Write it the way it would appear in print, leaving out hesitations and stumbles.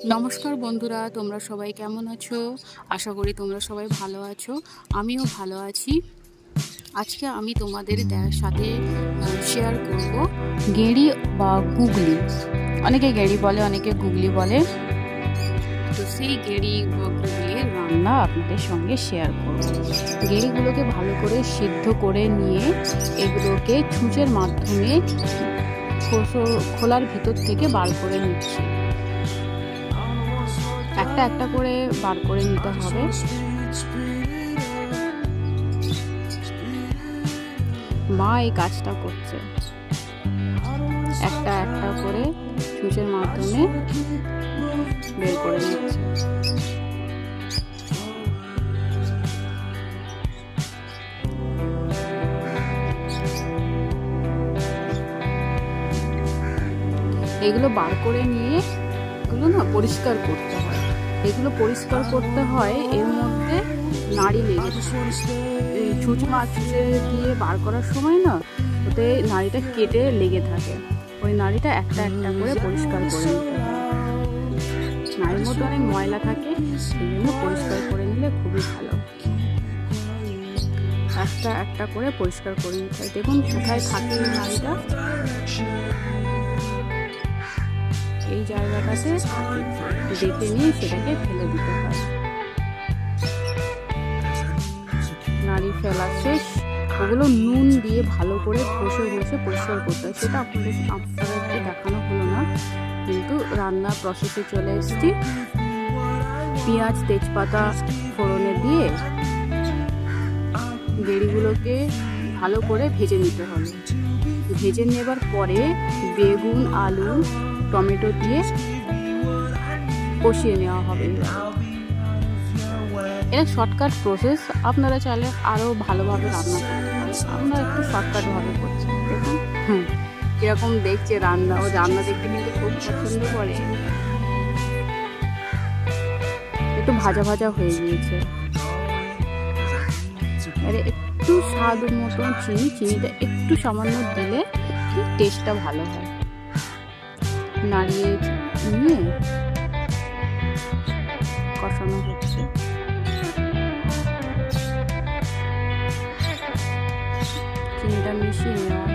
নমস্কার বন্ধুরা, তোমরা সবাই কেমন আছো? আশা করি তোমরা সবাই ভালো আছো। আমিও ভালো আছি। আজকে আমি তোমাদের সাথে শেয়ার করব গেঁড়ি বা গুগলি। অনেকে গেঁড়ি বলে, অনেকে গুগলি বলে। তো সেই গেঁড়ি বা গুগলির রান্না আপনাদের সঙ্গে শেয়ার করব। গেঁড়িগুলোকে ভালো করে সিদ্ধ করে নিয়ে এগুলোকে ছুঁচের মাধ্যমে খোলার ভিতর থেকে বার করে নিচ্ছি। একটা একটা করে বার করে নিতে হবে। মা এই কাজটা করছে, একটা একটা করে ছুঁচের মাধ্যমে বের করে নিচ্ছে। এগুলো বার করে নিয়ে এগুলো না পরিষ্কার করতে হয়। এগুলো পরিষ্কার করতে হয়, এর মধ্যে নাড়ি লেগে ছুঁচ মাছ দিয়ে বার করার সময় না ওতে নাড়িটা কেটে লেগে থাকে। ওই নাড়িটা একটা একটা করে পরিষ্কার করে নিতে হয়। নাড়ির মধ্যে অনেক ময়লা থাকে, সেই জন্য পরিষ্কার করে নিলে খুবই ভালো। একটা একটা করে পরিষ্কার করে নিতে হয়। দেখুন কোথায় থাকে এই নাড়িটা, এই জায়গাটাতে দেখে নিয়ে সেটাকে ফেলে দিতে হয়। নাড়ি ফেলা শেষ। ওগুলো নুন দিয়ে ভালো করে ঘষে ঘষে পরিষ্কার করতে হয়। সেটা আপনাদেরকে দেখানো হলো না, কিন্তু রান্না প্রসেসে চলে এসেছি। পেঁয়াজ তেজপাতা ফোড়নে দিয়ে গেঁড়িগুলোকে ভালো করে ভেজে নিতে হবে। ভেজে নেবার পরে বেগুন, আলু, টমেটো দিয়ে কষিয়ে নেওয়া হবে। এটা শর্টকাট প্রসেস, আপনারা চাইলে আরও ভালোভাবে রান্না করতে পারেন। আমরা একটু শর্টকাটভাবে করছি। দেখুন কিরকম দেখছে রান্না। ও রান্না দেখতে কিন্তু খুব পছন্দ করে। একটু ভাজা ভাজা হয়ে গিয়েছে। এবারে একটু স্বাদ মতন চিনিটা একটু সামান্য দিলে টেস্টটা ভালো হয়। নাড়িয়ে নিয়ে কষানো হচ্ছে। চিনিটা মিশিয়ে নেওয়া